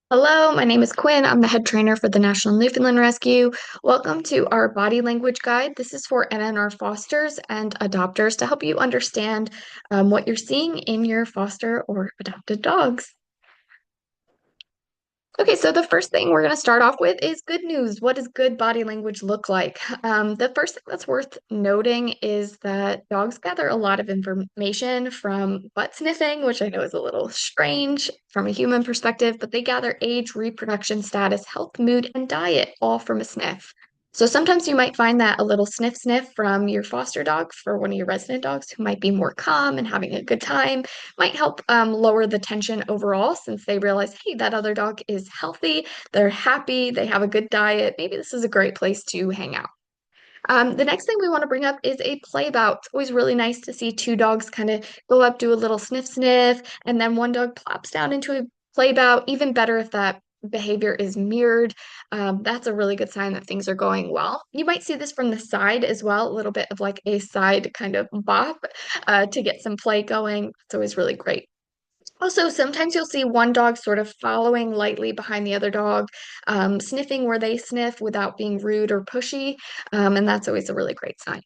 Hello, my name is Quinn. I'm the head trainer for the National Newfoundland Rescue. Welcome to our body language guide. This is for NNR fosters and adopters to help you understand what you're seeing in your foster or adopted dogs. Okay, so the first thing we're going to start off with is good news. What does good body language look like? The first thing that's worth noting is that dogs gather a lot of information from butt sniffing, which I know is a little strange from a human perspective, but they gather age, reproduction status, health, mood, and diet all from a sniff. So sometimes you might find that a little sniff sniff from your foster dog for one of your resident dogs who might be more calm and having a good time might help lower the tension overall since they realize, hey, that other dog is healthy, they're happy, they have a good diet. Maybe this is a great place to hang out. The next thing we want to bring up is a play bout. It's always really nice to see two dogs kind of go up, do a little sniff sniff, and then one dog plops down into a play bout. Even better if that behavior is mirrored. That's a really good sign that things are going well. You might see this from the side as well, a little bit of like a side kind of bop to get some play going. It's always really great. Also, sometimes you'll see one dog sort of following lightly behind the other dog, sniffing where they sniff without being rude or pushy, and that's always a really great sign.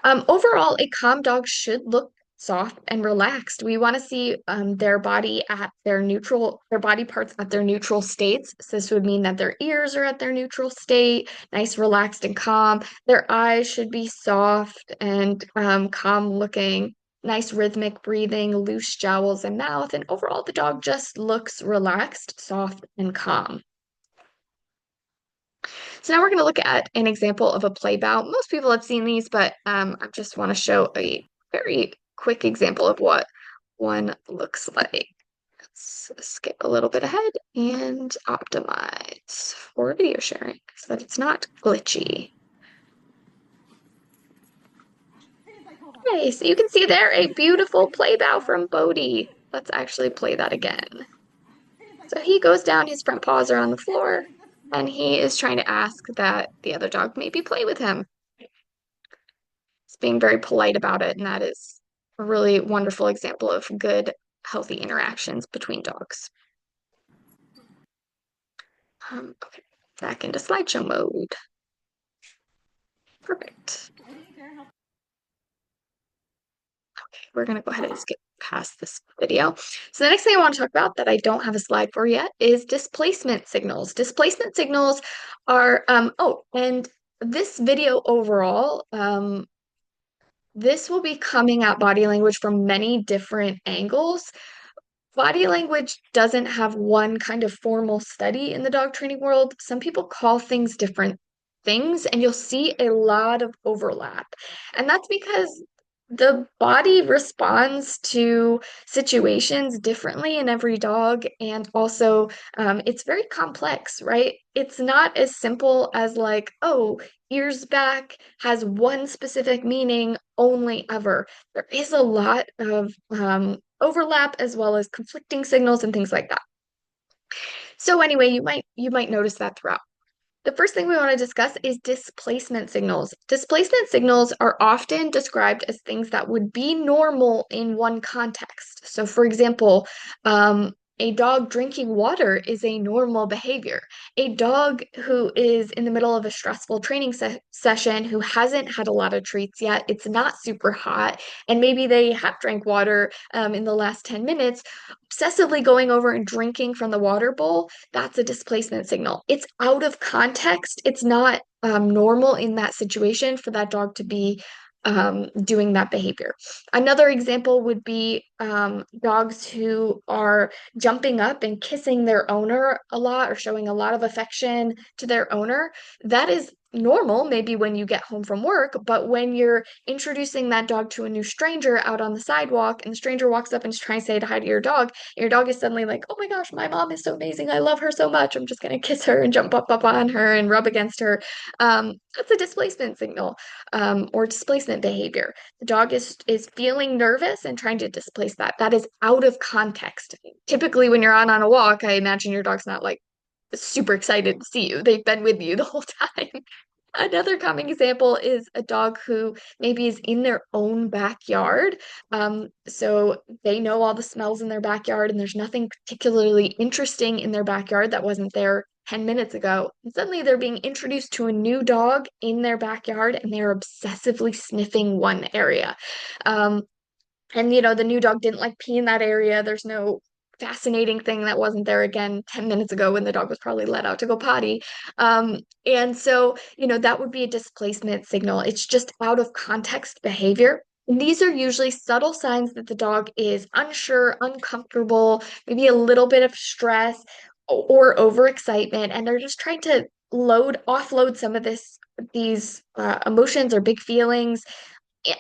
Overall, a calm dog should look soft and relaxed. We want to see their body at their neutral, their body parts at their neutral states. So this would mean that their ears are at their neutral state, nice, relaxed, and calm. Their eyes should be soft and calm looking. Nice rhythmic breathing, loose jowls and mouth, and overall the dog just looks relaxed, soft, and calm. So now we're going to look at an example of a play bout. Most people have seen these, but I just want to show a very quick example of what one looks like. Let's skip a little bit ahead and optimize for video sharing so that it's not glitchy. Okay, so you can see there a beautiful play bow from Bodhi. Let's actually play that again. So he goes down, his front paws are on the floor, and he is trying to ask that the other dog maybe play with him. He's being very polite about it, and that is a really wonderful example of good, healthy interactions between dogs. Okay, back into slideshow mode. Perfect. We're going to go ahead and skip past this video. So the next thing I want to talk about that I don't have a slide for yet is displacement signals. Displacement signals are, and this video overall, this will be coming at body language from many different angles. Body language doesn't have one kind of formal study in the dog training world. Some people call things different things, and you'll see a lot of overlap. And that's because the body responds to situations differently in every dog, and also it's very complex, right? It's not as simple as like, oh, ears back has one specific meaning only ever. There is a lot of overlap as well as conflicting signals and things like that. So anyway, you might notice that throughout. The first thing we want to discuss is displacement signals. Displacement signals are often described as things that would be normal in one context. So, for example, a dog drinking water is a normal behavior. A dog who is in the middle of a stressful training session who hasn't had a lot of treats yet, it's not super hot, and maybe they have drank water in the last 10 minutes, obsessively going over and drinking from the water bowl, that's a displacement signal. It's out of context. It's not normal in that situation for that dog to be doing that behavior. Another example would be dogs who are jumping up and kissing their owner a lot or showing a lot of affection to their owner. That is normal, maybe when you get home from work, but when you're introducing that dog to a new stranger out on the sidewalk and the stranger walks up and is trying to say hi to your dog is suddenly like, oh my gosh, my mom is so amazing. I love her so much. I'm just going to kiss her and jump up on her and rub against her. That's a displacement signal or displacement behavior. The dog is feeling nervous and trying to displace that. That is out of context. Typically, when you're on a walk, I imagine your dog's not like super excited to see you. They've been with you the whole time. Another common example is a dog who maybe is in their own backyard. So they know all the smells in their backyard, and there's nothing particularly interesting in their backyard that wasn't there 10 minutes ago. And suddenly they're being introduced to a new dog in their backyard, and they're obsessively sniffing one area. Um, and the new dog didn't like pee in that area. There's no fascinating thing that wasn't there again 10 minutes ago when the dog was probably let out to go potty. And so, that would be a displacement signal. It's just out of context behavior. And these are usually subtle signs that the dog is unsure, uncomfortable, maybe a little bit of stress or overexcitement, and they're just trying to offload some of these emotions or big feelings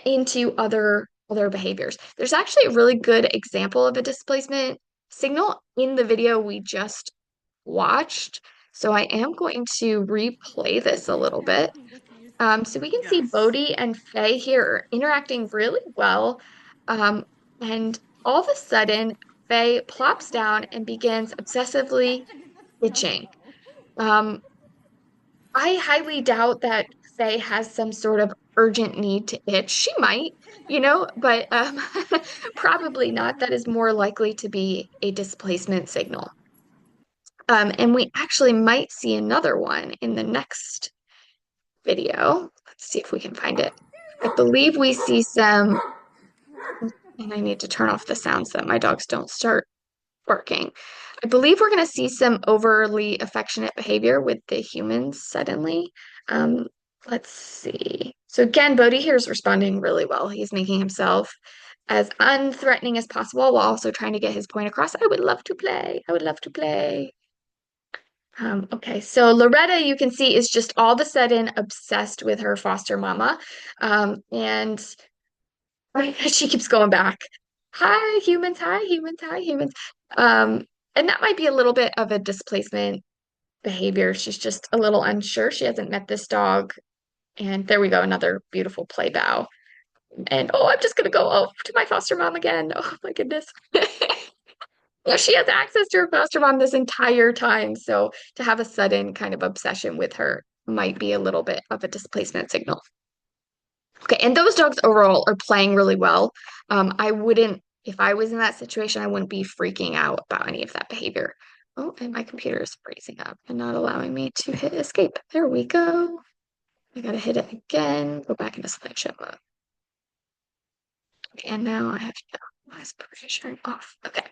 into other behaviors. There's actually a really good example of a displacement signal in the video we just watched. So I am going to replay this a little bit. So we can see Yes. Bodhi and Faye here are interacting really well. Um, and all of a sudden, Faye plops down and begins obsessively itching. Um, I highly doubt that Faye has some sort of urgent need to itch. She might, but probably not. That is more likely to be a displacement signal. And we actually might see another one in the next video. Let's see if we can find it. I believe we see some, and I need to turn off the sound so that my dogs don't start barking. I believe we're going to see some overly affectionate behavior with the humans suddenly. Um, let's see. So again, Bodhi here is responding really well. He's making himself as unthreatening as possible while also trying to get his point across. I would love to play. I would love to play. Okay, so Loretta, you can see, is just all of a sudden obsessed with her foster mama. And she keeps going back. Hi, humans. Hi, humans. Hi, humans. Um, and that might be a little bit of a displacement behavior. She's just a little unsure. She hasn't met this dog. And there we go, another beautiful play bow. And oh, I'm just gonna go to my foster mom again. Oh my goodness. Well, she has access to her foster mom this entire time. So to have a sudden kind of obsession with her might be a little bit of a displacement signal. Okay, and those dogs overall are playing really well. I wouldn't, if I was in that situation, I wouldn't be freaking out about any of that behavior. Oh, and my computer is freezing up and not allowing me to hit escape. There we go. I gotta hit it again, go back into slideshow mode. Okay, and now I have to optimize provisioning off. Okay.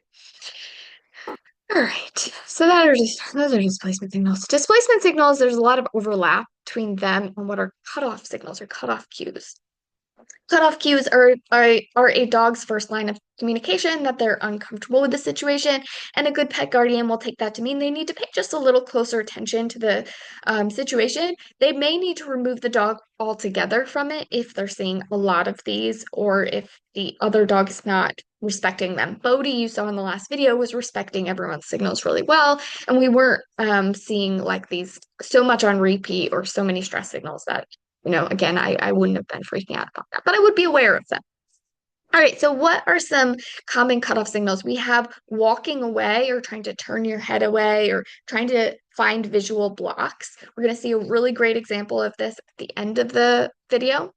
All right. So those are displacement signals. Displacement signals, there's a lot of overlap between them and what are cutoff signals or cutoff cues. Cutoff cues are a dog's first line of communication that they're uncomfortable with the situation, and a good pet guardian will take that to mean they need to pay just a little closer attention to the situation. They may need to remove the dog altogether from it if they're seeing a lot of these, or if the other dog is not respecting them. Bodhi, you saw in the last video, was respecting everyone's signals really well, and we weren't seeing like these so much on repeat or so many stress signals that again, I wouldn't have been freaking out about that, but I would be aware of them. All right, so what are some common cutoff signals? We have walking away or trying to turn your head away or trying to find visual blocks. We're going to see a really great example of this at the end of the video.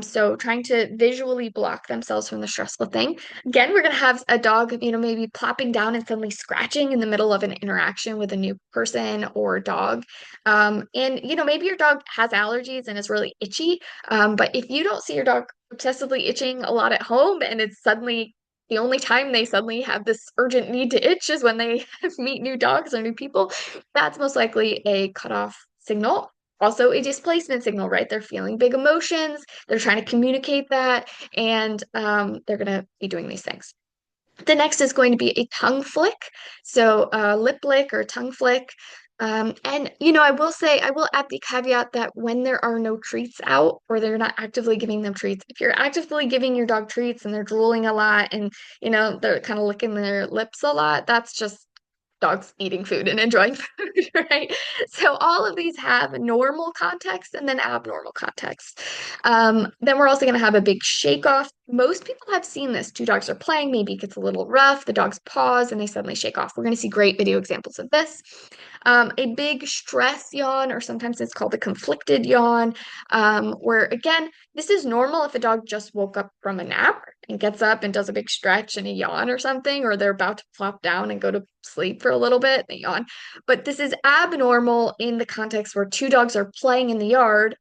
So trying to visually block themselves from the stressful thing. Again, we're gonna have a dog, maybe plopping down and suddenly scratching in the middle of an interaction with a new person or dog. And maybe your dog has allergies and is really itchy. But if you don't see your dog obsessively itching a lot at home and it's suddenly the only time they suddenly have this urgent need to itch is when they meet new dogs or new people, that's most likely a cutoff signal. Also a displacement signal, right? They're feeling big emotions, they're trying to communicate that, and they're going to be doing these things. The next is going to be a tongue flick. So lip lick or tongue flick. And I will say, I will add the caveat that when there are no treats out or they're not actively giving them treats, if you're actively giving your dog treats and they're drooling a lot and they're kind of licking their lips a lot, that's just dogs eating food and enjoying food, right? So all of these have normal context and then abnormal context. Then we're also going to have a big shake off most people have seen this. Two dogs are playing, maybe it gets a little rough, the dogs pause and they suddenly shake off. We're going to see great video examples of this. A big stress yawn, or sometimes it's called a conflicted yawn, where again, this is normal if a dog just woke up from a nap and gets up and does a big stretch and a yawn or something, or they're about to plop down and go to sleep for a little bit, they yawn. But this is abnormal in the context where two dogs are playing in the yard.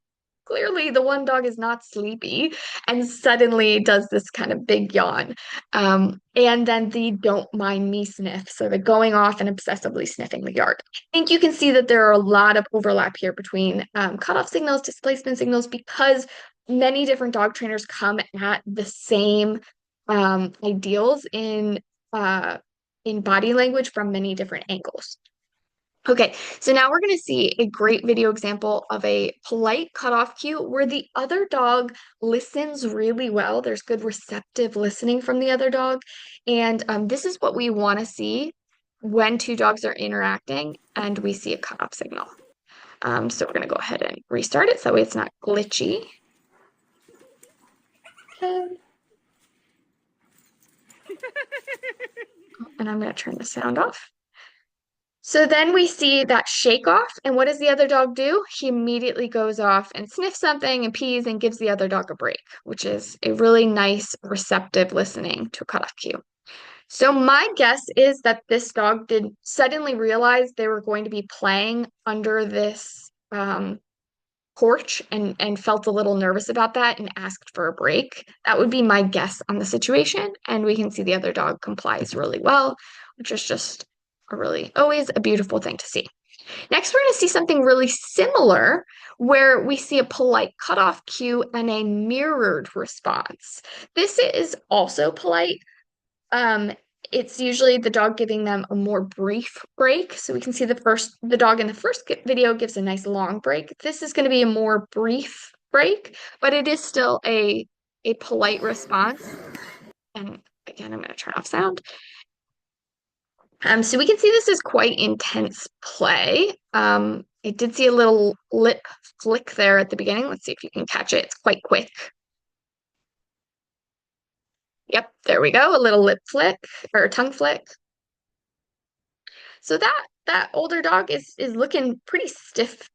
Clearly, the one dog is not sleepy and suddenly does this kind of big yawn. And then the don't mind me sniff. So they're going off and obsessively sniffing the yard. I think you can see that there are a lot of overlap here between cutoff signals, displacement signals, because many different dog trainers come at the same ideals in body language from many different angles. Okay, so now we're going to see a great video example of a polite cutoff cue where the other dog listens really well. There's good receptive listening from the other dog. And this is what we want to see when two dogs are interacting and we see a cutoff signal. So we're going to go ahead and restart it so that way it's not glitchy. Okay. And I'm going to turn the sound off. So then we see that shake off, and what does the other dog do? He immediately goes off and sniffs something and pees and gives the other dog a break, which is a really nice receptive listening to a cutoff cue. So my guess is that this dog did suddenly realize they were going to be playing under this porch and felt a little nervous about that and asked for a break. That would be my guess on the situation. And we can see the other dog complies really well, which is just always a beautiful thing to see. Next, we're going to see something really similar where we see a polite cutoff cue and a mirrored response. This is also polite. Um, it's usually the dog giving them a more brief break. So we can see the dog in the first video gives a nice long break. This is going to be a more brief break, but it is still a polite response. And again, I'm going to turn off sound. So we can see this is quite intense play. It did see a little lip flick there at the beginning. Let's see if you can catch it. It's quite quick. Yep, there we go. A little lip flick or tongue flick. So that older dog is looking pretty stiff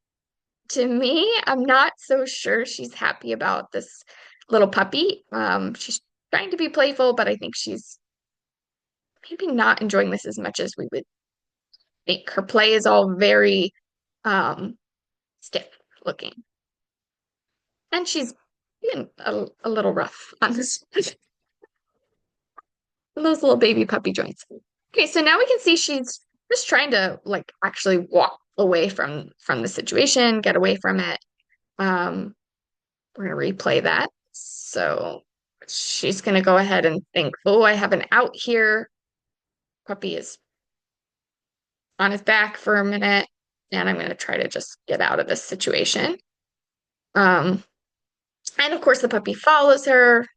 to me. I'm not so sure she's happy about this little puppy. She's trying to be playful, but I think she's maybe not enjoying this as much as we would think. Her play is all very stiff looking. And she's being a little rough on this those little baby puppy joints. Okay, so now we can see she's just trying to like actually walk away from the situation, get away from it. We're gonna replay that. So she's gonna go ahead and think, oh, I have an out here. Puppy is on his back for a minute, and I'm gonna try to just get out of this situation. And of course the puppy follows her,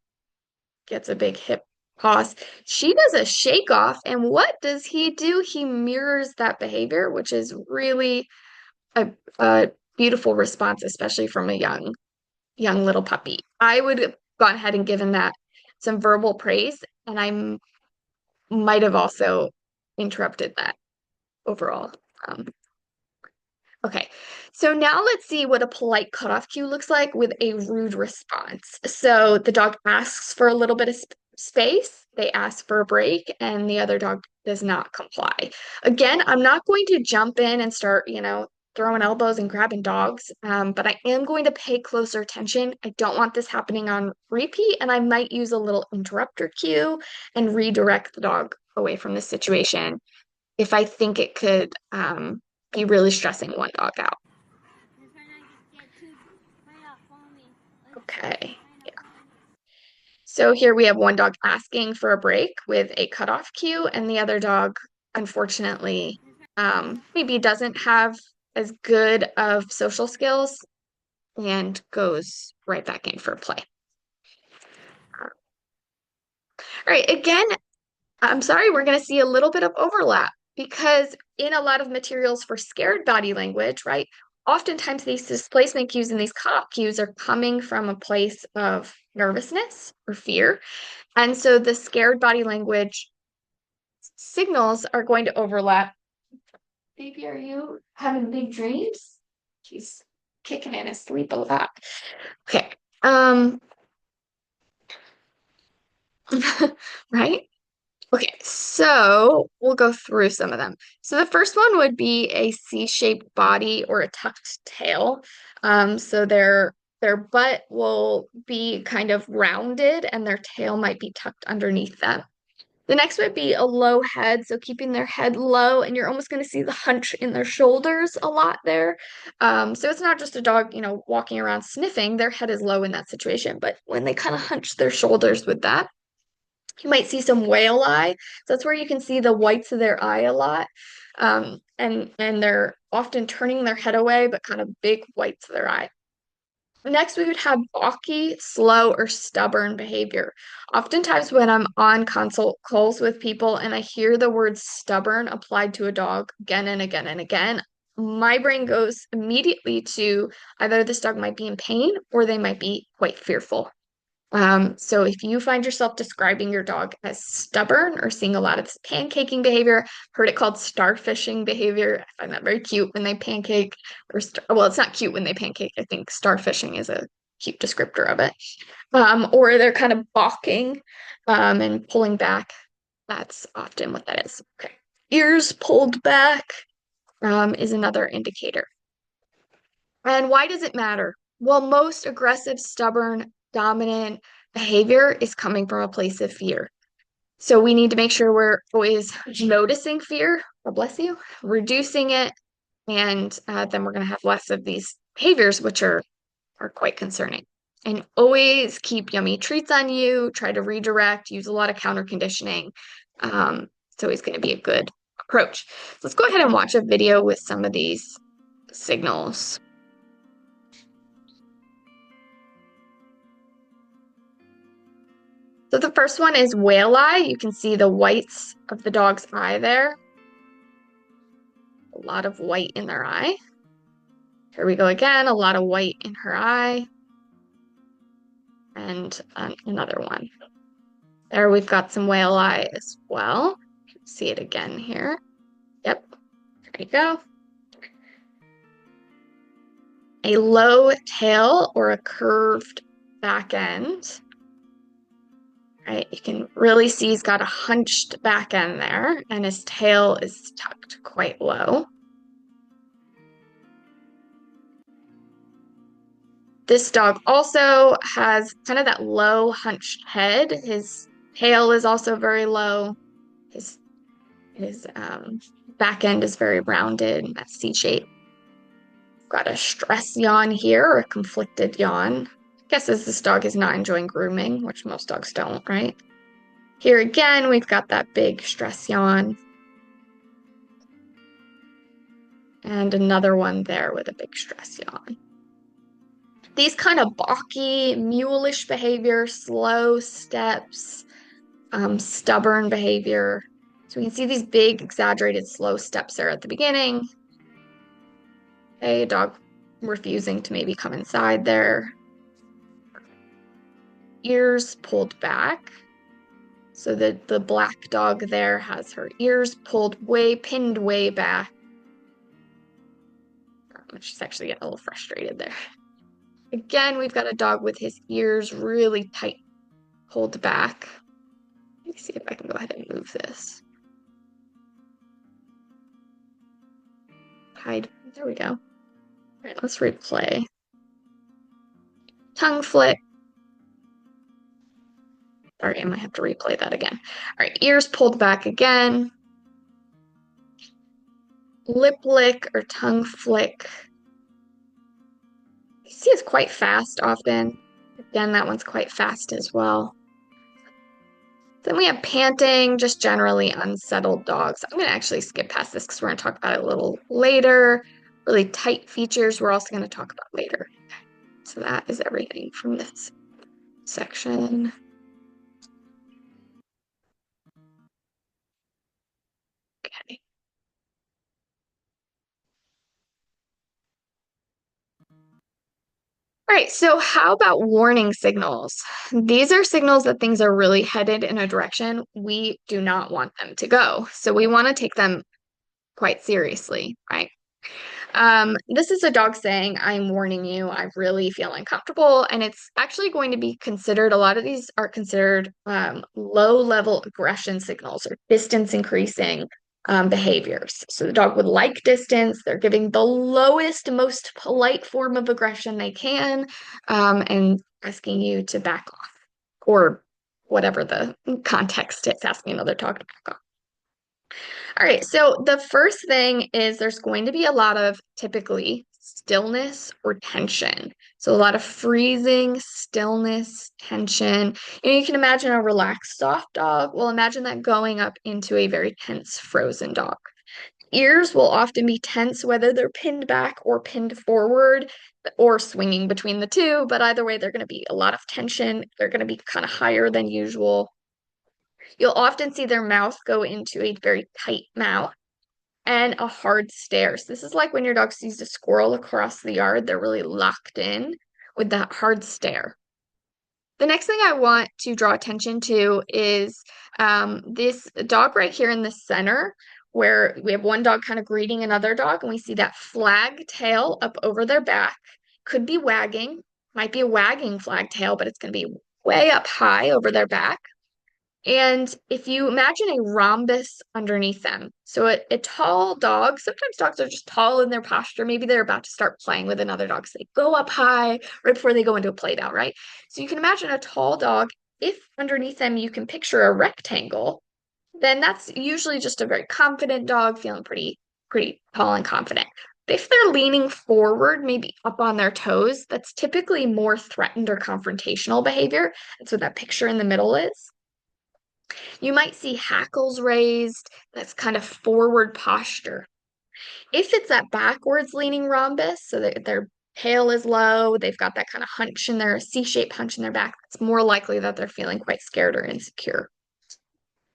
gets a big hip toss. She does a shake off, and what does he do? He mirrors that behavior, which is really a beautiful response, especially from a young little puppy. I would have gone ahead and given that some verbal praise, and I might have also interrupted that overall. Um, Okay, so now let's see what a polite cutoff cue looks like with a rude response. So the dog asks for a little bit of space, they ask for a break, and the other dog does not comply. Again, I'm not going to jump in and start, throwing elbows and grabbing dogs, but I am going to pay closer attention. I don't want this happening on repeat, and I might use a little interrupter cue and redirect the dog away from the situation if I think it could be really stressing one dog out. Okay. Yeah. So here we have one dog asking for a break with a cutoff cue, and the other dog, unfortunately, maybe doesn't have as good of social skills and goes right back in for play. All right, again, I'm sorry, we're going to see a little bit of overlap because in a lot of materials for scared body language, right, oftentimes these displacement cues and these cutoff cues are coming from a place of nervousness or fear. And so the scared body language signals are going to overlap. Baby, are you having big dreams? She's kicking in his sleep a lot. Okay. Um, right? Okay, so we'll go through some of them. So the first one would be a C-shaped body or a tucked tail. So their butt will be kind of rounded and their tail might be tucked underneath them. The next would be a low head, so keeping their head low, and you're almost going to see the hunch in their shoulders a lot there. So it's not just a dog, walking around sniffing, their head is low in that situation, but when they kind of hunch their shoulders with that, you might see some whale eye. So that's where you can see the whites of their eye a lot. And they're often turning their head away, but kind of big whites of their eye. Next, we would have balky, slow, or stubborn behavior. Oftentimes, when I'm on consult calls with people and I hear the word stubborn applied to a dog again and again and again, my brain goes immediately to either this dog might be in pain or they might be quite fearful. So if you find yourself describing your dog as stubborn or seeing a lot of this pancaking behavior, heard it called starfishing behavior. I find that very cute when they pancake well, it's not cute when they pancake. I think starfishing is a cute descriptor of it. Or they're kind of balking, and pulling back. That's often what that is. Okay. Ears pulled back, is another indicator. And why does it matter? Well, most aggressive, stubborn, dominant behavior is coming from a place of fear. So we need to make sure we're always noticing fear, God bless you, reducing it, and then we're going to have less of these behaviors, which are quite concerning. And always keep yummy treats on you, try to redirect, use a lot of counter conditioning. It's always going to be a good approach. So let's go ahead and watch a video with some of these signals. So the first one is whale eye. You can see the whites of the dog's eye there. A lot of white in their eye. Here we go again, a lot of white in her eye. And another one. There we've got some whale eye as well. See it again here. Yep, there you go. A low tail or a curved back end. Right, you can really see he's got a hunched back end there, and his tail is tucked quite low. This dog also has kind of that low hunched head. His tail is also very low. His back end is very rounded, that C shape. Got a stress yawn here, or a conflicted yawn. Guesses this dog is not enjoying grooming, which most dogs don't, right? Here again, we've got that big stress yawn. And another one there with a big stress yawn. These kind of balky, mulish behavior, slow steps, stubborn behavior. So we can see these big, exaggerated, slow steps there at the beginning. Okay, dog refusing to maybe come inside there. Ears pulled back. So the black dog there has her ears pinned way back. She's actually getting a little frustrated there. Again, we've got a dog with his ears really tight, pulled back. Let me see if I can go ahead and move this. Hide. There we go. All right, let's replay. Tongue flick. Sorry, I might have to replay that again. All right, ears pulled back again. Lip lick or tongue flick. You see it's quite fast often. Again, that one's quite fast as well. Then we have panting, just generally unsettled dogs. I'm going to actually skip past this because we're going to talk about it a little later. Really tight features we're also going to talk about later. So that is everything from this section. Okay. All right, so how about warning signals? These are signals that things are really headed in a direction we do not want them to go. So we want to take them quite seriously, right? This is a dog saying, I'm warning you, I really feel uncomfortable. And it's actually going to be considered, a lot of these are considered low-level aggression signals or distance increasing behaviors. So the dog would like distance. They're giving the lowest, most polite form of aggression they can, and asking you to back off or whatever the context is, asking another dog to back off. All right, so the first thing is there's going to be a lot of typically stillness or tension. So a lot of freezing, stillness, tension. And you can imagine a relaxed, soft dog. Well, imagine that going up into a very tense, frozen dog. Ears will often be tense, whether they're pinned back or pinned forward or swinging between the two. But either way, they're going to be a lot of tension. They're going to be kind of higher than usual. You'll often see their mouth go into a very tight mouth and a hard stare. So this is like when your dog sees a squirrel across the yard, they're really locked in with that hard stare. The next thing I want to draw attention to is this dog right here in the center, where we have one dog kind of greeting another dog, and we see that flag tail up over their back. Could be wagging, might be a wagging flag tail, but it's going to be way up high over their back. And if you imagine a rhombus underneath them, so a tall dog, sometimes dogs are just tall in their posture. Maybe they're about to start playing with another dog. So they go up high right before they go into a play down, right? So you can imagine a tall dog. If underneath them you can picture a rectangle, then that's usually just a very confident dog feeling pretty tall and confident. If they're leaning forward, maybe up on their toes, that's typically more threatened or confrontational behavior. That's what that picture in the middle is. You might see hackles raised. That's kind of forward posture. If it's that backwards leaning rhombus, so that their tail is low, they've got that kind of hunch in their C-shaped hunch in their back, it's more likely that they're feeling quite scared or insecure.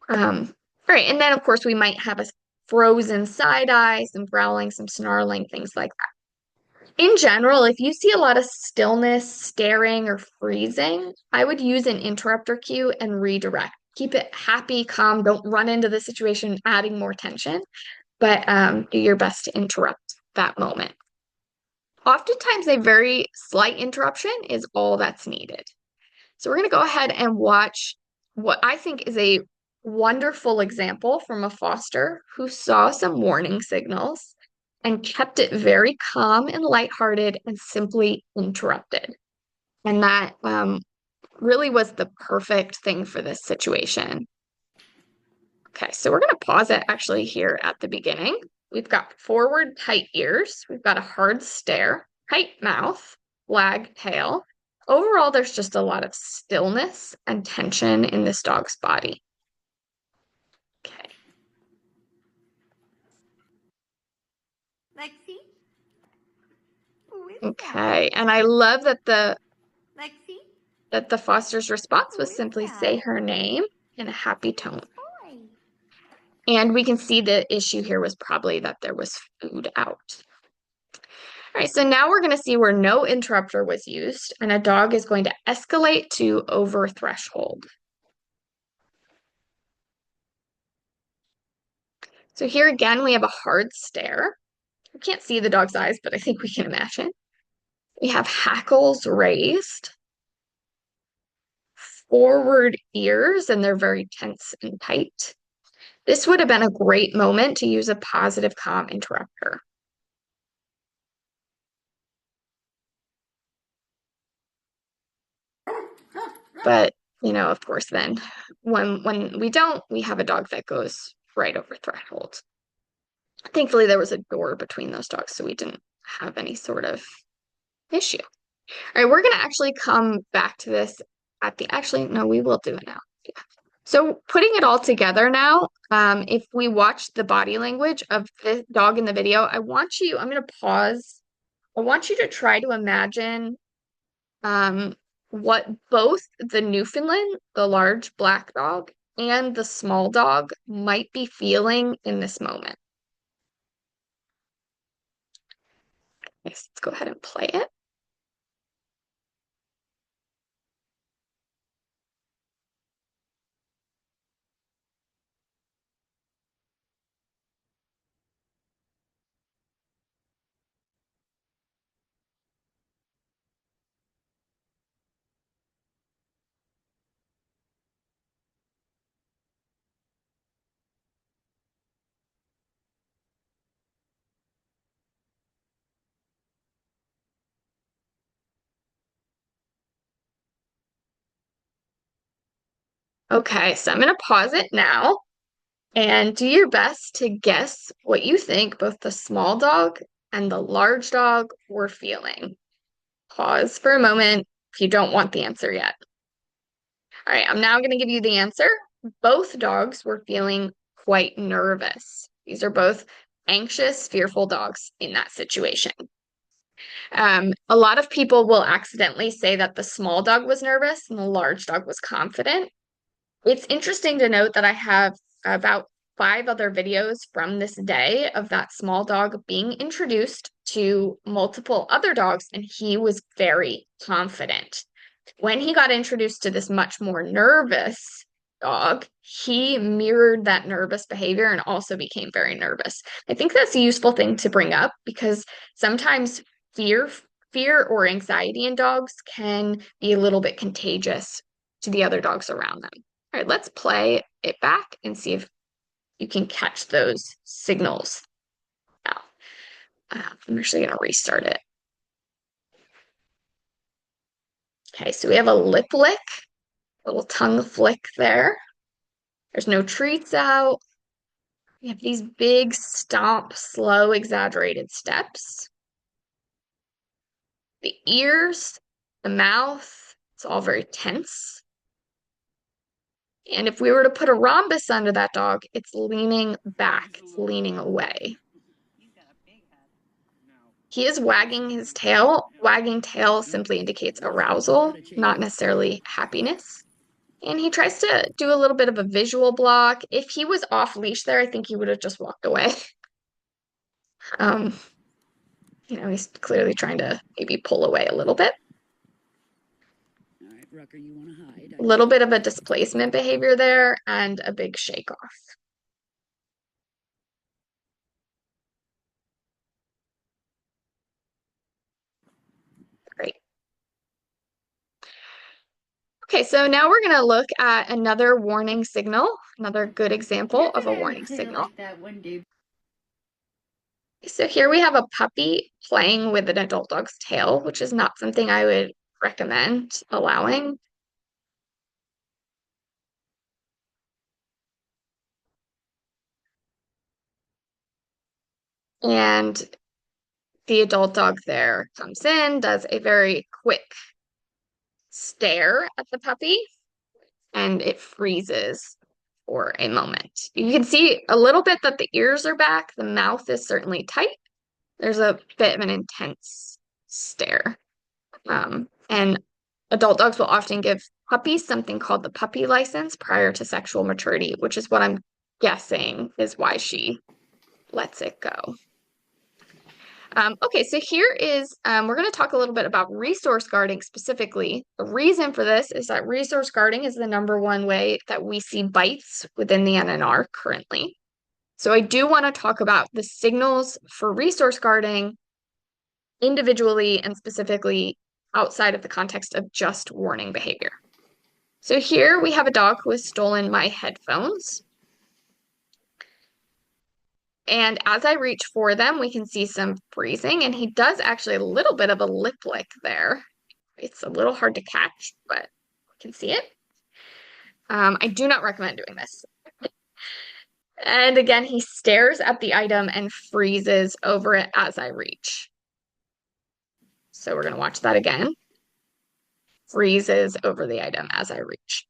All right, and then of course we might have a frozen side eye, some growling, some snarling, things like that. In general, if you see a lot of stillness, staring, or freezing, I would use an interrupter cue and redirect. Keep it happy, calm. Don't run into the situation, adding more tension, but do your best to interrupt that moment. Oftentimes, a very slight interruption is all that's needed. So we're going to go ahead and watch what I think is a wonderful example from a foster who saw some warning signals and kept it very calm and lighthearted and simply interrupted. And that really was the perfect thing for this situation. Okay, so we're going to pause it actually here at the beginning. We've got forward tight ears. We've got a hard stare, tight mouth, wag tail. Overall, there's just a lot of stillness and tension in this dog's body. Okay. Lexi? Who is that? Okay, and I love that Lexi? the foster's response Who was is simply that? say her name in a happy tone. Boy. And we can see the issue here was probably that there was food out. All right, so now we're going to see where no interrupter was used, and a dog is going to escalate to over threshold. So here again, we have a hard stare. We can't see the dog's eyes, but I think we can imagine. We have hackles raised, forward ears, and they're very tense and tight. This would have been a great moment to use a positive, calm interrupter. But, of course, then when we don't, we have a dog that goes right over threshold. Thankfully, there was a door between those dogs, so we didn't have any sort of issue. All right, we're going to actually come back to this actually, no, we will do it now. Yeah. So putting it all together now, if we watch the body language of the dog in the video, I'm going to pause. I want you to try to imagine what both the Newfoundland, the large black dog, and the small dog might be feeling in this moment. Yes, let's go ahead and play it. Okay, so I'm going to pause it now and do your best to guess what you think both the small dog and the large dog were feeling. Pause for a moment if you don't want the answer yet. All right, I'm now going to give you the answer. Both dogs were feeling quite nervous. These are both anxious, fearful dogs in that situation. A lot of people will accidentally say that the small dog was nervous and the large dog was confident. It's interesting to note that I have about 5 other videos from this day of that small dog being introduced to multiple other dogs, and he was very confident. When he got introduced to this much more nervous dog, he mirrored that nervous behavior and also became very nervous. I think that's a useful thing to bring up because sometimes fear, fear or anxiety in dogs can be a little bit contagious to the other dogs around them. All right, let's play it back and see if you can catch those signals. Now, I'm actually going to restart it. Okay, so we have a lip lick, little tongue flick there. There's no treats out. We have these big stomp, slow, exaggerated steps. The ears, the mouth, it's all very tense. And if we were to put a rhombus under that dog, it's leaning back, it's leaning away. He is wagging his tail. Wagging tail simply indicates arousal, not necessarily happiness. And he tries to do a little bit of a visual block. If he was off leash there, I think he would have just walked away. Um, he's clearly trying to maybe pull away a little bit. All right, Rucker, you want to hide? A little bit of a displacement behavior there and a big shake off. Great. Okay, so now we're going to look at another warning signal, another good example of a warning signal. Like that one day. So here we have a puppy playing with an adult dog's tail, which is not something I would recommend allowing. And the adult dog there comes in, does a very quick stare at the puppy, and it freezes for a moment. You can see a little bit that the ears are back, the mouth is certainly tight. There's a bit of an intense stare. And adult dogs will often give puppies something called the puppy license prior to sexual maturity, which is what I'm guessing is why she lets it go. Okay, so here is, we're going to talk a little bit about resource guarding specifically. The reason for this is that resource guarding is the #1 way that we see bites within the NNR currently. So I do want to talk about the signals for resource guarding individually and specifically outside of the context of just warning behavior. So here we have a dog who has stolen my headphones. And as I reach for them, we can see some freezing, and he does actually a little bit of a lip lick there. It's a little hard to catch, but you can see it. I do not recommend doing this. And again, he stares at the item and freezes over it as I reach. So we're going to watch that again. Freezes over the item as I reach.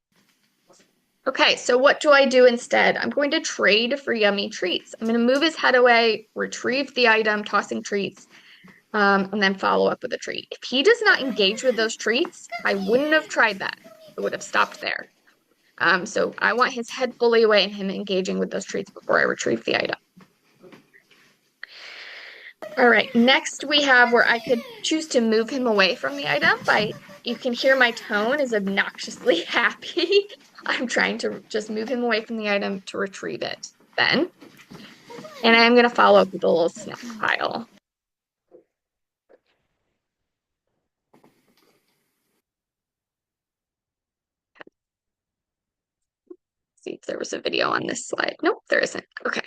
Okay, so what do I do instead? I'm going to trade for yummy treats. I'm going to move his head away, retrieve the item, tossing treats, and then follow up with a treat. If he does not engage with those treats, I wouldn't have tried that. I would have stopped there. So I want his head fully away and him engaging with those treats before I retrieve the item. All right, next we have where I could choose to move him away from the item you can hear my tone is obnoxiously happy. I'm trying to just move him away from the item to retrieve it then. And I'm going to follow up with a little snack pile. See if there was a video on this slide. Nope, there isn't. Okay.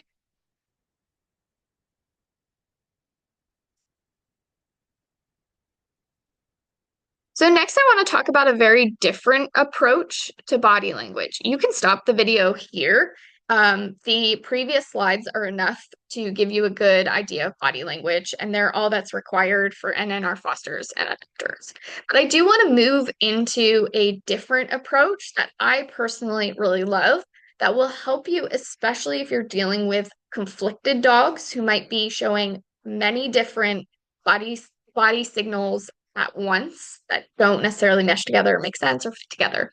So next I want to talk about a very different approach to body language. You can stop the video here. The previous slides are enough to give you a good idea of body language, and they're all that's required for NNR fosters and adopters. But I do want to move into a different approach that I personally really love that will help you, especially if you're dealing with conflicted dogs who might be showing many different body signals at once that don't necessarily mesh together or make sense or fit together.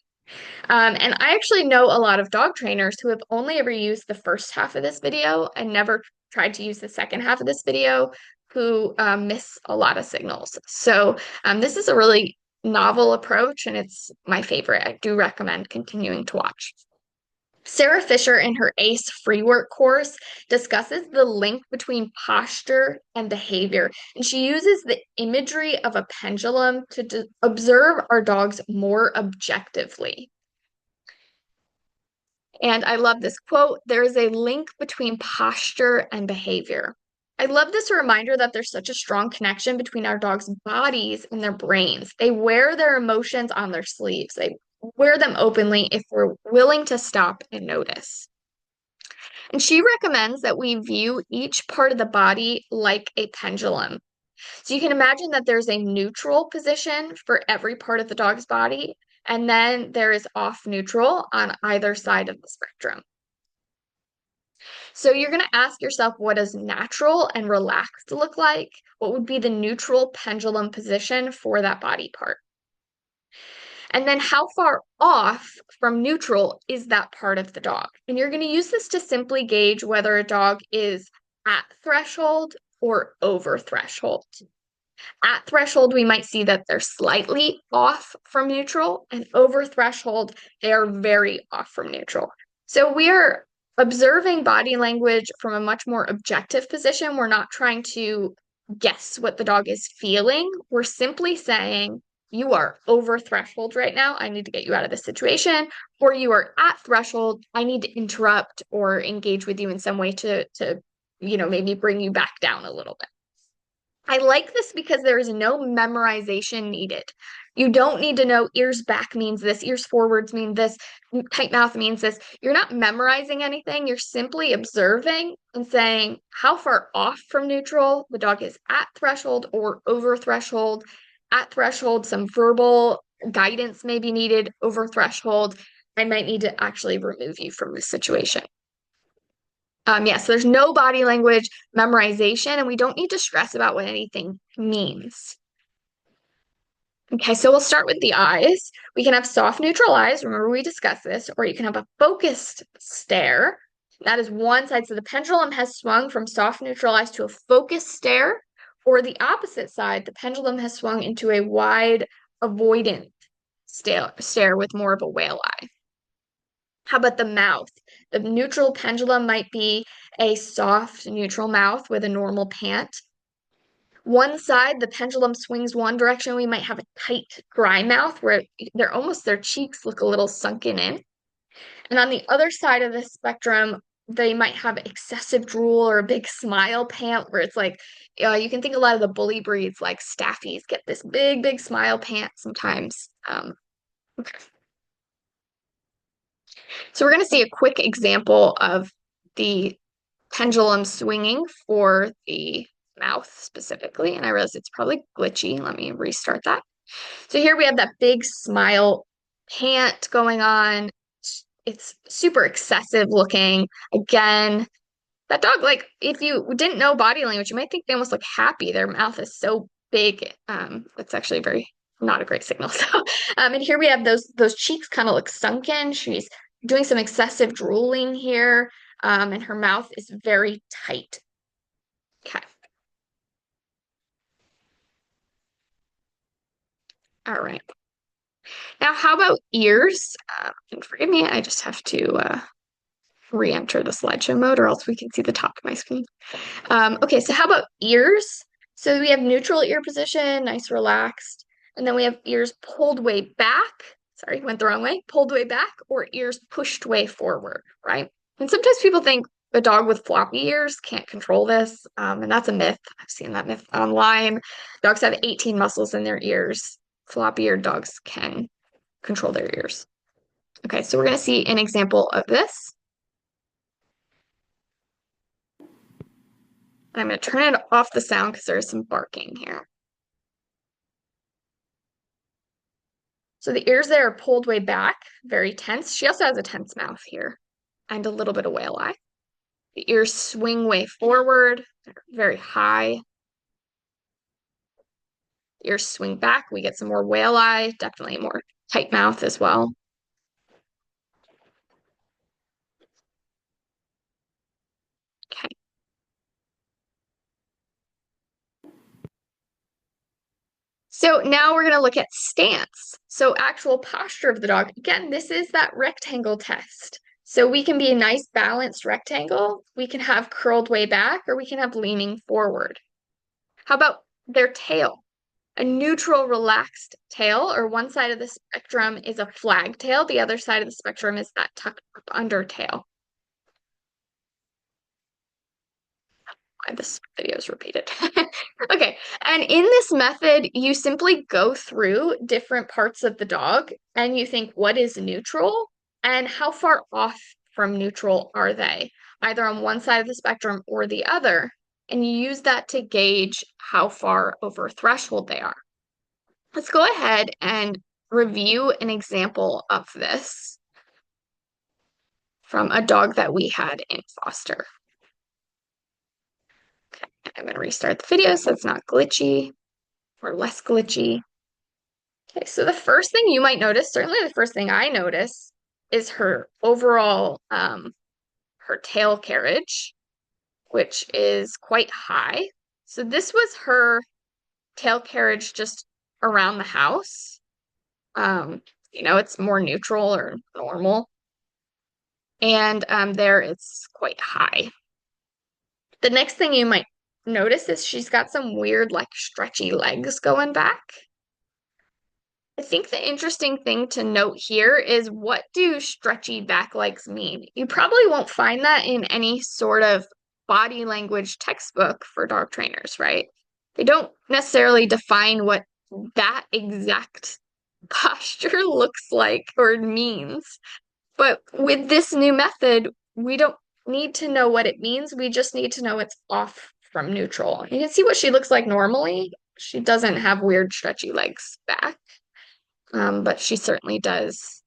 And I actually know a lot of dog trainers who have only ever used the first half of this video and never tried to use the second half of this video who miss a lot of signals. So this is a really novel approach and it's my favorite. I do recommend continuing to watch. Sarah Fisher, in her ACE free work course, discusses the link between posture and behavior. And she uses the imagery of a pendulum to observe our dogs more objectively. And I love this quote, there is a link between posture and behavior. I love this reminder that there's such a strong connection between our dogs' bodies and their brains. They wear their emotions on their sleeves. They wear them openly if we're willing to stop and notice. And she recommends that we view each part of the body like a pendulum. So you can imagine that there's a neutral position for every part of the dog's body, and then there is off neutral on either side of the spectrum. So you're going to ask yourself, what does natural and relaxed look like? What would be the neutral pendulum position for that body part? And then how far off from neutral is that part of the dog? And you're going to use this to simply gauge whether a dog is at threshold or over threshold. At threshold, we might see that they're slightly off from neutral, and over threshold, they are very off from neutral. So we are observing body language from a much more objective position. We're not trying to guess what the dog is feeling. We're simply saying, you are over threshold right now. I need to get you out of this situation. Or you are at threshold. I need to interrupt or engage with you in some way to maybe bring you back down a little bit. I like this because there is no memorization needed. You don't need to know ears back means this, ears forwards mean this, tight mouth means this. You're not memorizing anything. You're simply observing and saying how far off from neutral the dog is at threshold or over threshold. At threshold, some verbal guidance may be needed. Over threshold, I might need to actually remove you from this situation. Yes, there's no body language memorization, and we don't need to stress about what anything means. Okay, so we'll start with the eyes. We can have soft, neutral eyes. Remember, we discussed this, or you can have a focused stare. That is one side. So the pendulum has swung from soft, neutral eyes to a focused stare, or the opposite side, the pendulum has swung into a wide, avoidant stare with more of a whale eye. How about the mouth? The neutral pendulum might be a soft, neutral mouth with a normal pant. One side, the pendulum swings one direction. We might have a tight, dry mouth where their cheeks look a little sunken in. And on the other side of the spectrum, they might have excessive drool or a big smile pant where it's like, you can think a lot of the bully breeds like Staffies get this big, big smile pant sometimes. Okay. So we're going to see a quick example of the pendulum swinging for the mouth specifically. And I realize it's probably glitchy. Let me restart that. So here we have that big smile pant going on. It's super excessive looking. Again, that dog, like, if you didn't know body language, you might think they almost look happy. Their mouth is so big. That's actually very not a great signal. So, and here we have those cheeks kind of look sunken. She's doing some excessive drooling here, and her mouth is very tight. Okay. All right. Now, how about ears? And forgive me, I just have to re-enter the slideshow mode, or else we can see the top of my screen. Okay, so how about ears? So we have neutral ear position, nice relaxed. And then we have ears pulled way back. Sorry, went the wrong way. Pulled way back or ears pushed way forward, right? And sometimes people think a dog with floppy ears can't control this. And that's a myth. I've seen that myth online. Dogs have 18 muscles in their ears. floppy-eared dogs can control their ears. Okay, so we're going to see an example of this. I'm going to turn it off the sound because there's some barking here. So the ears there are pulled way back, very tense. She also has a tense mouth here and a little bit of whale eye. The ears swing way forward, they're very high. The ears swing back, we get some more whale eye, definitely more tight mouth as well. Okay. So now we're going to look at stance. So actual posture of the dog. Again, this is that rectangle test. So we can be a nice balanced rectangle. We can have curled way back, or we can have leaning forward. How about their tail? A neutral, relaxed tail, or one side of the spectrum is a flag tail. The other side of the spectrum is that tucked up under tail. Why this video is repeated. Okay, and in this method, you simply go through different parts of the dog and you think, what is neutral and how far off from neutral are they, either on one side of the spectrum or the other, and you use that to gauge how far over threshold they are. Let's go ahead and review an example of this from a dog that we had in foster. Okay, I'm going to restart the video so it's not glitchy or less glitchy. Okay, so the first thing you might notice, certainly the first thing I notice, is her overall her tail carriage, which is quite high. So this was her tail carriage just around the house. It's more neutral or normal. And there it's quite high. The next thing you might notice is she's got some weird, like, stretchy legs going back. I think the interesting thing to note here is, what do stretchy back legs mean? You probably won't find that in any sort of body language textbook for dog trainers, right? They don't necessarily define what that exact posture looks like or means. But with this new method, we don't need to know what it means. We just need to know it's off from neutral. You can see what she looks like normally. She doesn't have weird stretchy legs back. But she certainly does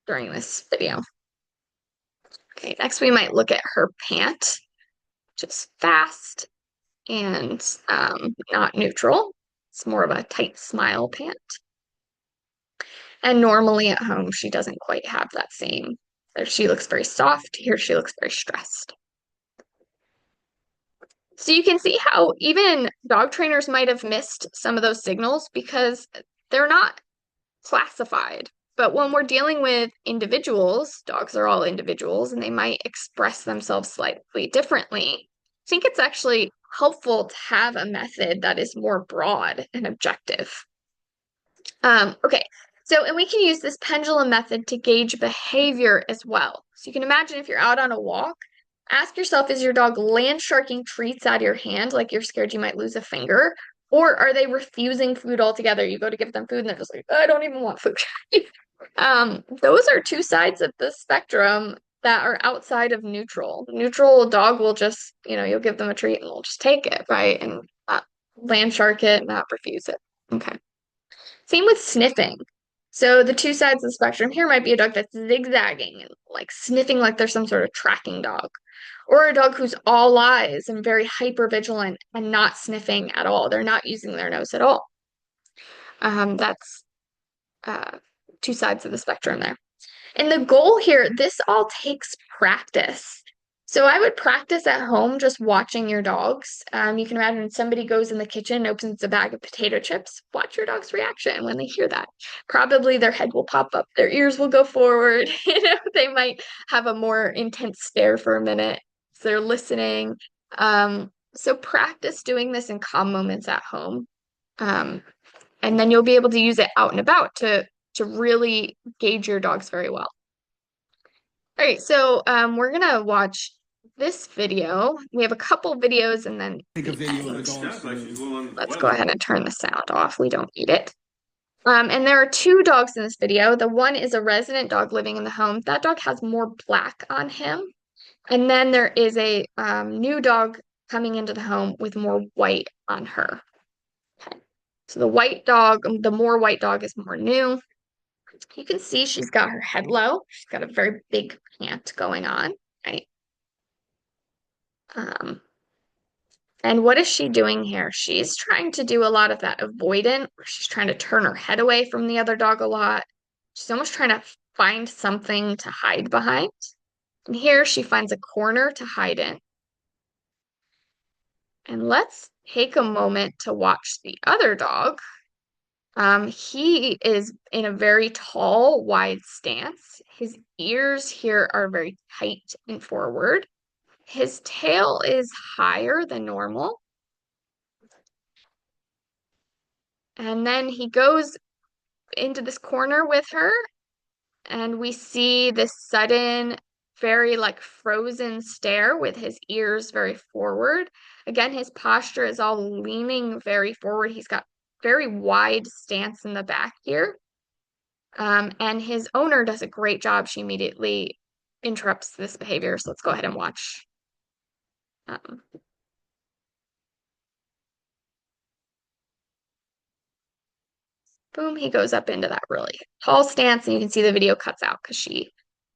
during this video. Okay, next we might look at her pant, just fast and not neutral. It's more of a tight smile pant. And normally at home, she doesn't quite have that same. There she looks very soft. Here she looks very stressed. So you can see how even dog trainers might have missed some of those signals because they're not classified. But when we're dealing with individuals, dogs are all individuals, and they might express themselves slightly differently. I think it's actually helpful to have a method that is more broad and objective. Okay, and we can use this pendulum method to gauge behavior as well. So you can imagine if you're out on a walk, ask yourself, is your dog land sharking treats out of your hand like you're scared you might lose a finger? Or are they refusing food altogether? You go to give them food and they're just like, I don't even want food. Those are two sides of the spectrum that are outside of neutral. Neutral dog will just, you'll give them a treat and they'll just take it, right? And not land shark it, not refuse it. Okay. Same with sniffing. So the two sides of the spectrum here might be a dog that's zigzagging and like sniffing like there's some sort of tracking dog, or a dog who's all eyes and very hyper vigilant and not sniffing at all. They're not using their nose at all. That's two sides of the spectrum there. And the goal here, this all takes practice. So I would practice at home just watching your dogs. You can imagine somebody goes in the kitchen and opens a bag of potato chips. Watch your dog's reaction when they hear that. Probably their head will pop up, their ears will go forward. They might have a more intense stare for a minute. So they're listening. So practice doing this in calm moments at home. And then you'll be able to use it out and about to really gauge your dogs very well. All right, so we're gonna watch this video. We have a couple videos and then let's go ahead and turn the sound off. We don't need it. And there are two dogs in this video. The one is a resident dog living in the home. That dog has more black on him. And then there is a new dog coming into the home with more white on her. Okay. So the white dog, the more white dog is more new. You can see she's got her head low. She's got a very big pant going on, right? Um, and what is she doing here? She's trying to do a lot of that avoidant, where she's trying to turn her head away from the other dog a lot. She's almost trying to find something to hide behind. And here she finds a corner to hide in. And let's take a moment to watch the other dog. He is in a very tall, wide stance. His ears here are very tight and forward. His tail is higher than normal. And then he goes into this corner with her, and we see this sudden, very like frozen stare with his ears very forward. Again, his posture is all leaning very forward. He's got very wide stance in the back here. And his owner does a great job. She immediately interrupts this behavior. So let's go ahead and watch. Um, Boom, he goes up into that really tall stance, and you can see the video cuts out because she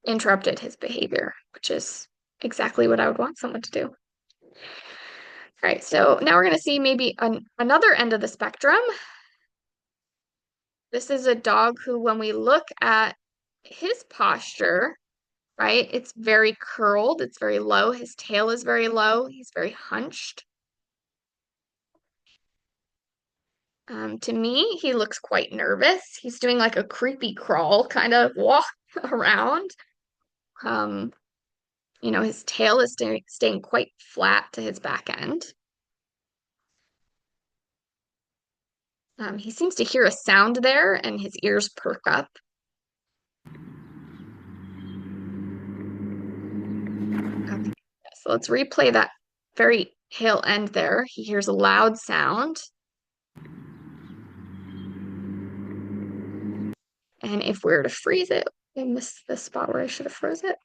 interrupted his behavior, which is exactly what I would want someone to do. All right, so now we're going to see maybe another end of the spectrum. This is a dog who, when we look at his posture, right, it's very curled, it's very low. His tail is very low. He's very hunched. To me, he looks quite nervous. He's doing like a creepy crawl kind of walk around. Um, his tail is staying quite flat to his back end. He seems to hear a sound there, and his ears perk up. Okay, so let's replay that very tail end there. He hears a loud sound. And if we were to freeze it, I missed the spot where I should have froze it.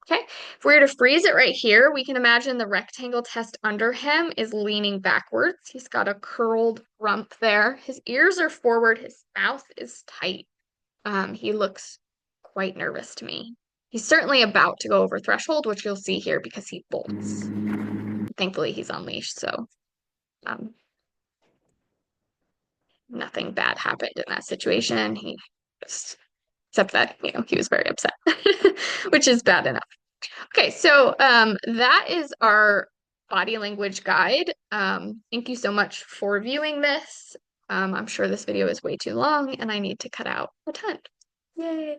Okay, if we were to freeze it right here, we can imagine the rectangle test under him is leaning backwards. He's got a curled rump there. His ears are forward. His mouth is tight. He looks quite nervous to me. He's certainly about to go over threshold, which you'll see here because he bolts. Thankfully, he's on leash, so um, nothing bad happened in that situation. He just, except that, he was very upset, which is bad enough. Okay, so that is our body language guide. Thank you so much for viewing this. I'm sure this video is way too long and I need to cut out a ton. Yay!